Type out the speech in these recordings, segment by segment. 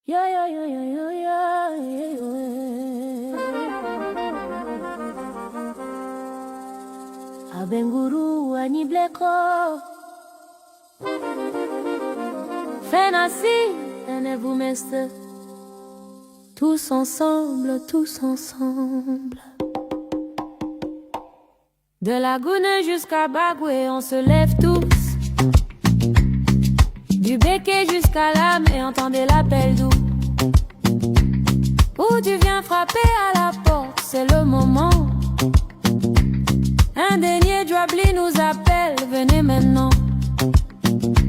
Yeah, yeah, yeah, yeah, yeah, yeah, yeah, yeah. Abenguru anibleko Fenasi enevumeste tous ensemble, tous ensemble. De Lagune jusqu'à Bagoué, on se lève tous. Du Béquet jusqu'à l'âme et entendez l'appel doux. Où tu viens frapper à la porte, c'est le moment. Un dénier Djouabli nous appelle, venez maintenant.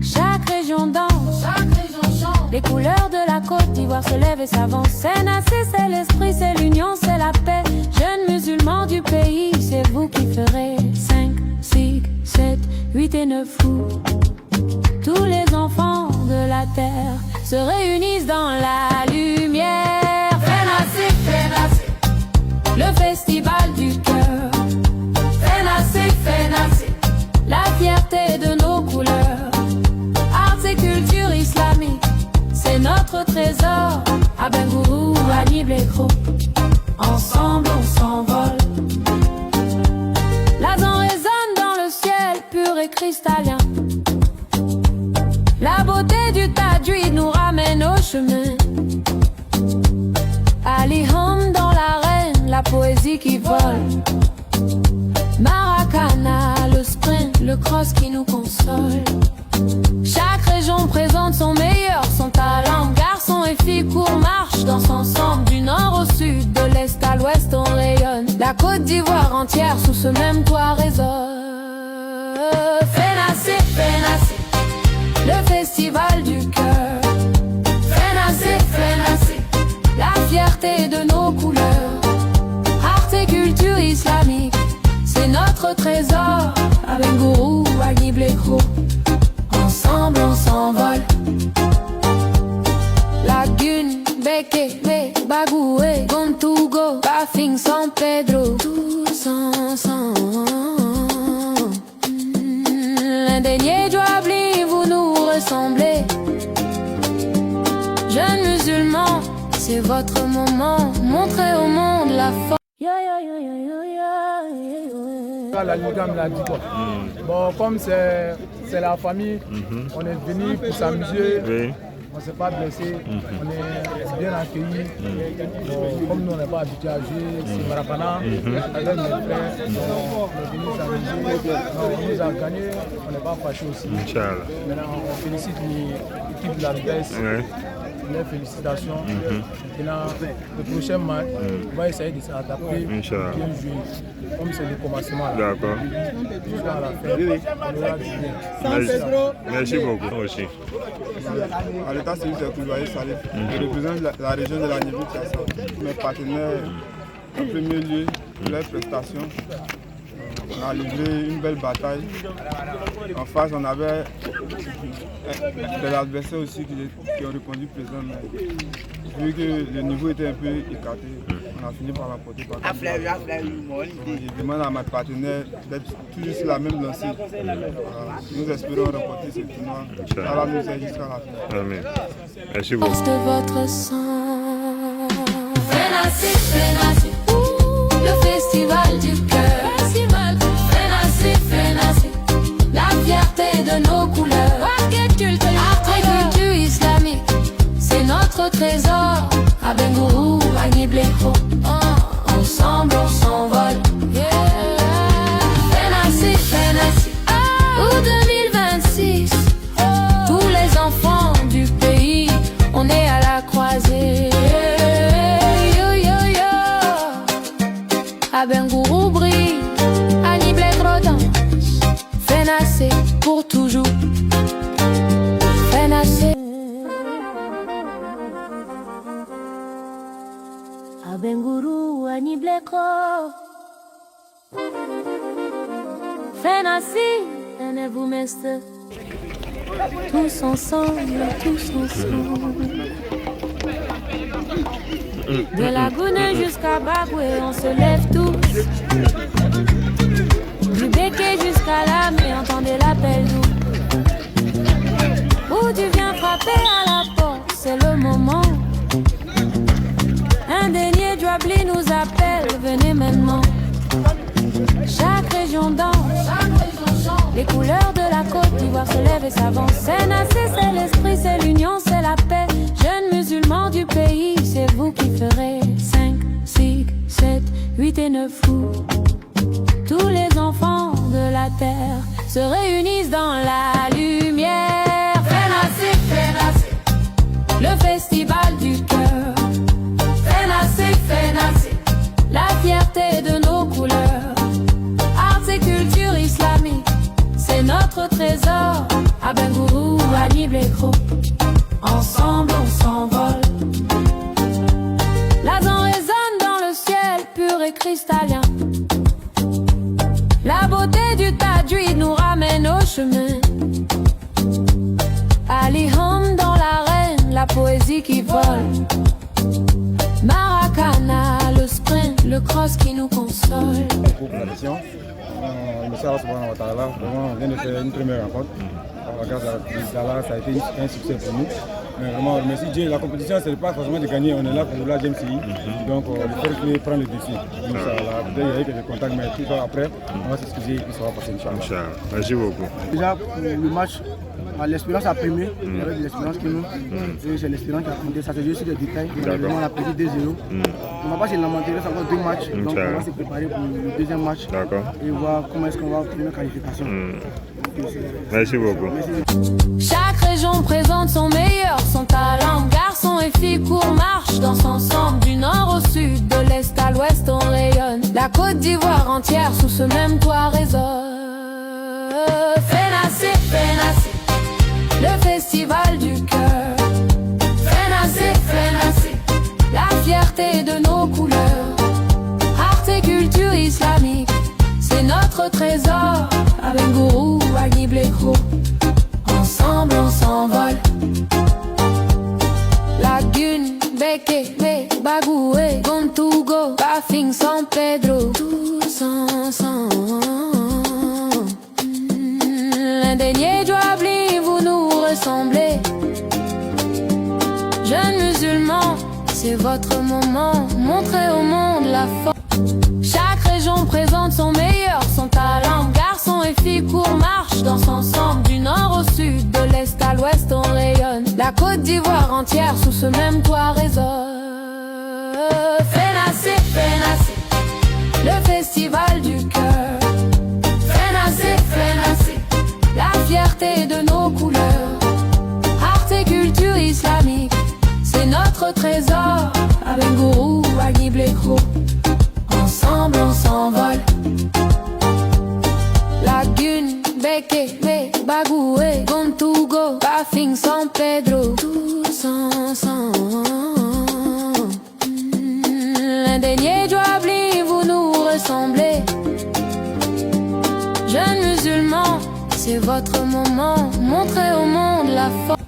Chaque région danse, chaque région chante. Les couleurs de la Côte d'Ivoire se lèvent et s'avancent. C'est l'esprit, c'est l'union, c'est la paix. Jeunes musulmans du pays, c'est vous qui ferez 5, 6, 7, 8 et 9 août. Tous les enfants de la terre se réunissent dans la lumière. Fenacé, Fenacé, le festival du cœur. Fenacé, Fenacé, la fierté de nos couleurs. Arts et culture islamique, c'est notre trésor. Abengourou, Anibleko, ensemble on s'envole. L'azan résonne dans le ciel pur et cristallin. La beauté du Tadjouid nous ramène au chemin. Ali Hom dans l'arène, la poésie qui vole. Maracana, le sprint, le cross qui nous console. Chaque région présente son meilleur, son talent. Garçons et filles courent, marchent, dansent ensemble. Du nord au sud, de l'est à l'ouest, on rayonne. La Côte d'Ivoire entière sous ce même toit résonne. Fenacé, Fenacé, le festival du cœur. Fenacé, Fenacé, la fierté de nos couleurs. Art et culture islamique, c'est notre trésor. Abengourou, Anibleko, ensemble on s'envole. Lagune, Béquet, Bagoué, Gontougo, Bafing, San Pedro, tous ensemble. L'indénié Djouabli, vous nous ressemblez. Jeunes musulmans, c'est votre moment. Montrez au monde la force. La Liga me l'a dit quoi. Bon, comme c'est la famille, on est venu pour s'amuser. Oui. On ne s'est pas blessé, on est bien accueillis. Bon, comme nous on n'est pas habitués à jouer, c'est Maracana, avec mes frères, on est venu s'amuser. On nous a gagné, on n'est pas fâchés aussi. Maintenant on félicite l'équipe de la vitesse. Les félicitations. Maintenant, le prochain match, on va essayer de s'adapter, bien jouer, comme c'est le commencement. D'accord. Jusqu'à la fin, on aura du bien. Merci beaucoup. Aussi. À l'état civil, c'est Koulibaly Salif. Je représente la région de la Nibu-Tiassa. Mes partenaires, en premier lieu, pour leurs prestations. On a livré une belle bataille. En face, on avait des adversaires aussi qui ont répondu présent. Mais vu que le niveau était un peu écarté, on a fini par l'emporter par contre. Je demande à mes partenaires d'être toujours sur la même lancée. Nous espérons remporter ce tournoi. Allah nous aide jusqu'à la fin. Amen. Merci beaucoup. De votre sang. Fenacé, Fenacé, le festival du cœur. Fenacé, Fenacé, la fierté de nos couleurs. Art et culture islamique, c'est notre trésor. Abengourou, Anibleko, ensemble on s'envole. Fenacé, Fenacé, ou 2026, tous les enfants du pays, on est à la croisée. Yo, yo, yo, Abengourou brille, Anibleko danse. Fenacé pour toujours. Fenacé. Abengourou, Anibleko. Fenacé, enevumeste. Tous ensemble, tous ensemble. De Lagune jusqu'à Bagoué, on se lève tous. Du Béquet jusqu'à l'âme et entendez l'appel doux. Où tu viens frapper à la porte, c'est le moment. Indénié Dwabli nous appelle, venez maintenant. Chaque région danse, les couleurs de la Côte d'Ivoire se lèvent et s'avancent. C'est Nassé, c'est l'esprit, c'est l'union, c'est la paix. Jeunes musulmans du pays, c'est vous qui ferez 5, 6, 7, 8 et 9 août. Tous les enfants de la terre se réunissent dans la lumière. Fenacé, le festival du cœur. Fenacé, la fierté de nos couleurs. Arts et culture islamique, c'est notre trésor. À Bengourou, à Niblekro, ensemble on s'envole. L'azan résonne dans le ciel pur et cristallin. La beauté du Tadjouid nous ramène au chemin. Ali Hom dans l'arène, la poésie qui vole. Maracana, le sprint, le cross qui nous console. Le Sahara Subhanahu wa Ta'ala, vraiment, on vient de faire une première rencontre. Grâce à Allah, ça a été un succès pour nous. Mais vraiment, merci Dieu. La compétition, ce n'est pas forcément de gagner. On est là pour la GMCI. Donc, le fait prendre le défi. Inch'Allah. Peut-être il y a eu quelques contacts, mais tout ça après, on va s'excuser et puis ça va passer, Inch'Allah. Merci beaucoup. Déjà, pour le match, l'expérience a primé. Il y avait de l'expérience qui nous. C'est l'expérience qui a compté. Ça se joue sur des détails. On a perdu 2-0. On va pas se lamenter, il reste encore 2 matchs. Donc, on va se préparer pour le deuxième match. Et voir comment est-ce qu'on va obtenir une qualification. Merci beaucoup. Chaque région présente son meilleur, son talent. Garçons et filles courent, marchent, dansent ensemble. Du nord au sud, de l'est à l'ouest, on rayonne. La Côte d'Ivoire entière sous ce même toit résonne. Fenacé, le festival du cœur. Fenacé, la fierté de nos couleurs. Art et culture islamique, c'est notre trésor. À Bengourou, à Niblekro, ensemble on s'envole. Lagune, Beke, Bagoué, Gontougo, Bafing, San Pedro, tous ensemble. L'indénié Dwabli, vous nous ressemblez. Jeunes musulmans, c'est votre moment. Montrez au monde la force. Chaque région présente son meilleur, son talent. Garçons et filles courent, marchent, dansent ensemble. Du nord au sud, de l'est à l'ouest, on rayonne. La Côte d'Ivoire entière sous ce même toit résonne. Fenacé, le festival du cœur. Fenacé, la fierté de nos couleurs. Art et culture islamique, c'est notre trésor. À Bengourou, à Niblekro, ensemble on s'envole. Lagune, Beke, Bagoué, Gontougo, Bafing, San Pedro, tous ensemble. L'indénié Dwabli, vous nous ressemblez. Jeunes musulmans, c'est votre moment. Montrez au monde la force.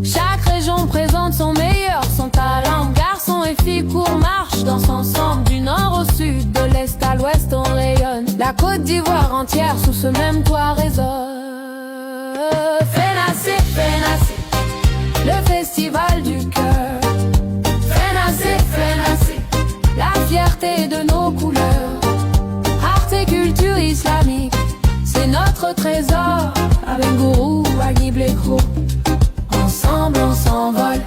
Chaque région présente son meilleur, son talent. Garçons et filles courent, marchent, dansent ensemble. Du nord au sud, de l'est à l'ouest, on rayonne. La Côte d'Ivoire entière sous ce même toit résonne. Fenacé, le festival du cœur. Fenacé, la fierté de nos couleurs. Art et culture islamique, c'est notre trésor. À Bengourou, à Niblekro, ensemble on s'envole.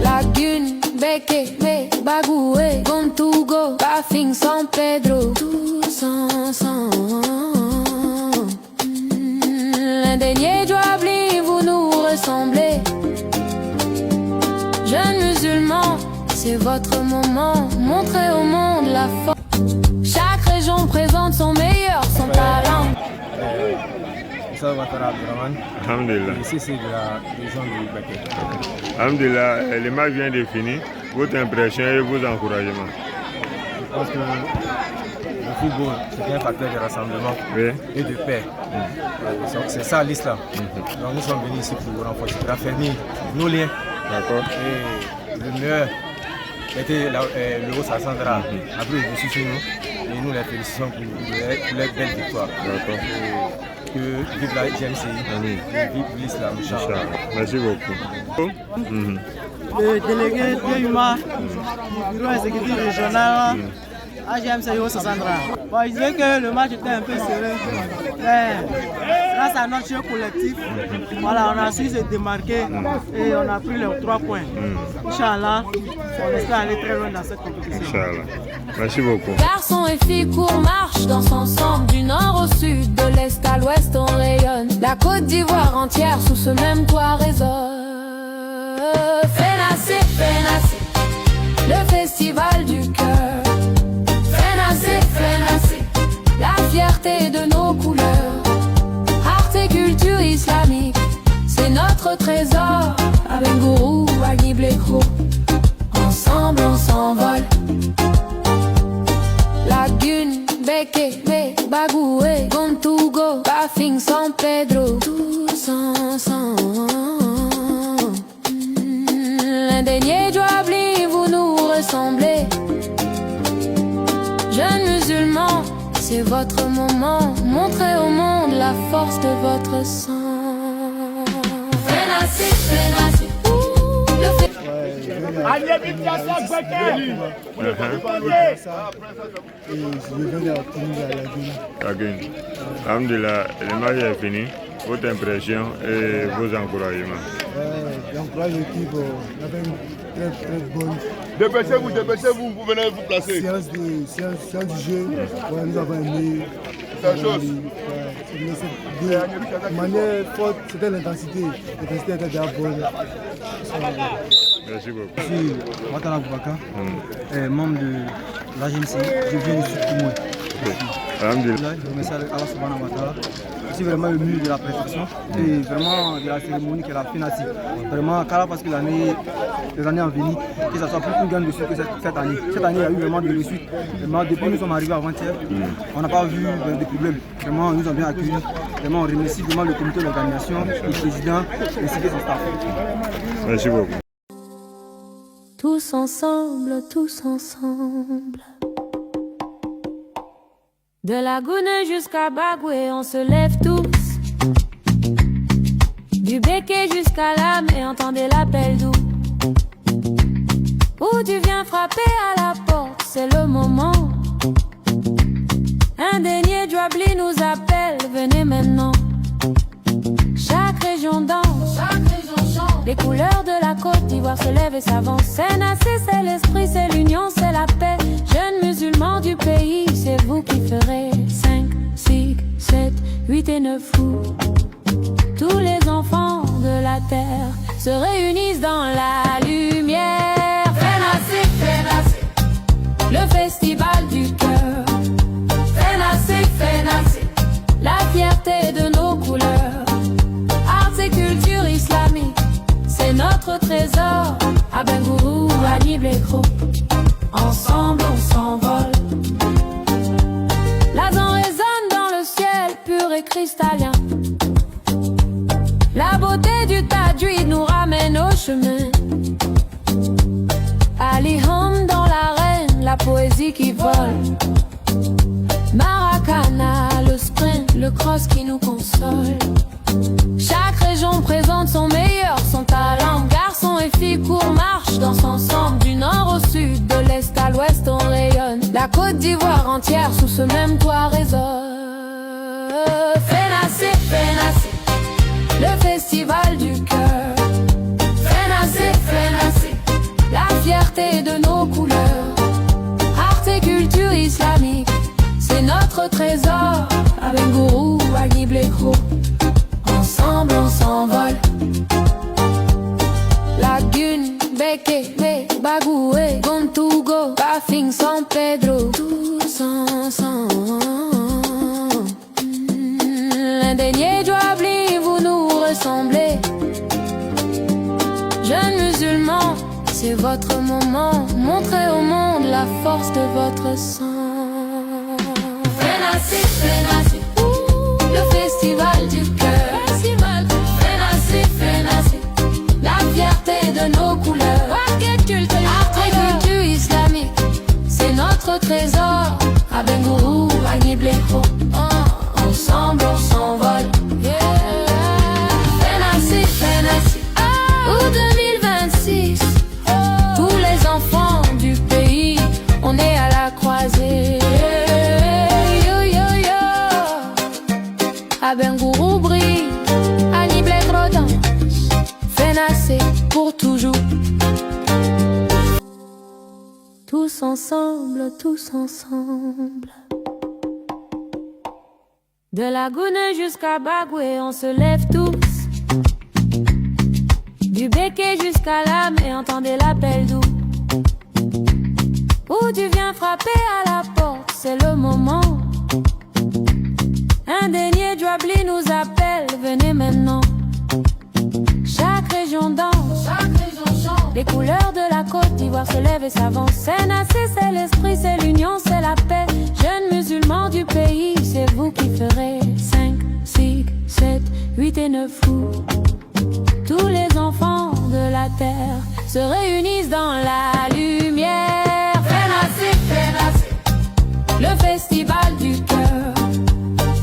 Lagune, Beke, Bagoué, Gontougo, Bafing, San Pedro, tous ensemble. L'indénié Dwabli, vous nous ressemblez. Jeunes musulmans, c'est votre moment. Montrez au monde la force. Chaque région présente son meilleur, son talent. Alhamdulillah. Ici, c'est de la région du Beke. Alhamdulillah, le match vient de finir. Votre impression et vos encouragements? Je pense que le football, c'est un facteur de rassemblement et de paix. C'est ça l'islam. Donc nous sommes venus ici pour renforcer, raffermir nos liens. D'accord. Et le meilleur était le Haut-Sassandra. Après, il est sur nous. Et nous les félicitons pour les belles victoires. D'accord. que vive la GMCI, vive l'islam. Merci beaucoup. Le délégué de Yuma, du bureau exécutif régional à GMCI au Sassandra. Bon, il disait que le match était un peu serré, mais grâce à notre jeu collectif, voilà, on a su se démarquer et on a pris les 3 points. Inch'Allah, on espère aller très loin dans cette compétition. Inch'Allah. Merci beaucoup. Garçons et filles courent, marchent, dansent ensemble du nord au sud, de l'est à l'ouest on rayonne. La Côte d'Ivoire entière sous ce même toit résonne. Fenacé, Fenacé, le festival du cœur. Fenacé, Fenacé, la fierté de nos couleurs. Art et culture islamique, c'est notre trésor. Avec Gourou, Agib Lekro, ensemble on s'envole. Lagune, Beke, Bagoué, Gontugo, Bafing, San Pedro, tous ensemble. L'indénié Djouabli, vous nous ressemblez. Jeunes musulmans, c'est votre moment. Montrez au monde la force de votre sang. Fenacé, Fenacé, Et je viens de la Lagune. Alhamdulillah, le match est fini. Votre impression et vos encouragements. J'encourage l'équipe, on a fait une très bonne Dépêchez-vous, vous venez vous placer. séance du jeu. Ouais, nous avons aimé. De manière forte, c'était l'intensité. L'intensité était déjà bonne. Merci beaucoup. Je suis Ouattara Boubaka, membre de l'AGMCI. Je viens du Sud-Koumoui. Alhamdulillah. Je remercie Allah subhanahu wa ta'ala. C'est vraiment le mieux de la perfection et vraiment de la cérémonie qui est la finale. Vraiment, parce que les années en venir, que ça soit plus une grande réussite que cette année. Cette année, il y a eu vraiment de réussite. Vraiment, depuis que nous sommes arrivés avant-hier, on n'a pas vu de problème. Vraiment, nous avons bien accueillis. Vraiment, on remercie vraiment le comité d'organisation, le président ainsi que son staff. Merci beaucoup. tous ensemble, tous ensemble. De la Goune jusqu'à Bagoué, on se lève tous. Du Béké jusqu'à la mer, entendez l'appel doux. Où tu viens frapper à la porte, c'est le moment. Un dénier Djouabli nous appelle, venez maintenant. Chaque région danse, chaque région chante. Les couleurs de la Côte d'Ivoire se lèvent et s'avancent. C'est Nassé, c'est l'esprit, c'est l'union, c'est la paix. Jeunes musulmans du pays, c'est vous qui ferez 5, 6, 7, 8 et 9 août. Tous les enfants de la terre se réunissent dans la lumière. Fais Nassé, le festival du cœur. Fais Nassé, la fierté de nos couleurs. Arts et culture islamique, c'est notre trésor. À Bengourou, à Liblecro, ensemble on s'envole. L'azan résonne dans le ciel pur et cristallin. La beauté du Tadjouid nous ramène au chemin. Ali Hom dans l'arène, la poésie qui vole. Maracana, le sprint, le cross qui nous console. Chaque région présente son meilleur, son talent. Garçons et filles courent, marchent, dansent ensemble. Du nord au sud, de l'est à l'ouest on rayonne. La Côte d'Ivoire entière sous ce même toit résonne. Fais Nassé, le festival du cœur. Fais Nassé, la fierté de nos couleurs. Art et culture islamique, c'est notre trésor. À Bengourou, à Liblecro, ensemble on s'envole. Lagune, Béké, Bagoué, Gontugo, Bafing, San Pedro, tous ensemble. L'indénié Djouabli, vous nous ressemblez. Jeunes musulmans, c'est votre moment. Montrez au monde la force de votre sang. Fais Nassé, le festival du cœur. Fais Nassé, la fierté de nos couleurs. Art et culture islamique, c'est notre trésor. À Bengourou, à Liblecro, ensemble on s'envole. pour toujours. Tous ensemble, tous ensemble. De la Goune jusqu'à Bagoué, on se lève tous. Du Béquet jusqu'à l'âme et entendez l'appel doux. Où tu viens frapper à la porte, c'est le moment. Un dénier Djouabli nous appelle, venez maintenant. Chaque région danse, chaque région chante. Les couleurs de la Côte d'Ivoire se lèvent et s'avancent. C'est Nassé, c'est l'esprit, c'est l'union, c'est la paix. Jeunes musulmans du pays, c'est vous qui ferez 5, 6, 7, 8 et 9 août. Tous les enfants de la terre se réunissent dans la lumière. Fenacé, Fenacé, le festival du cœur.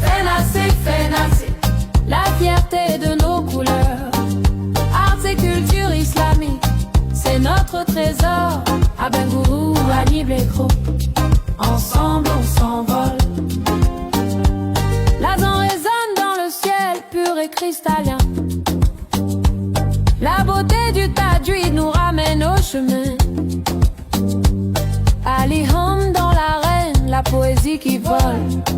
Fenacé, Fenacé, la fierté de nos couleurs. Arts et culture islamique, c'est notre trésor. À Bengourou, à Niblécro, ensemble on s'envole. L'azan résonne dans le ciel pur et cristallin. La beauté du Tadjouid nous ramène au chemin. Ali Hom dans l'arène, la poésie qui vole.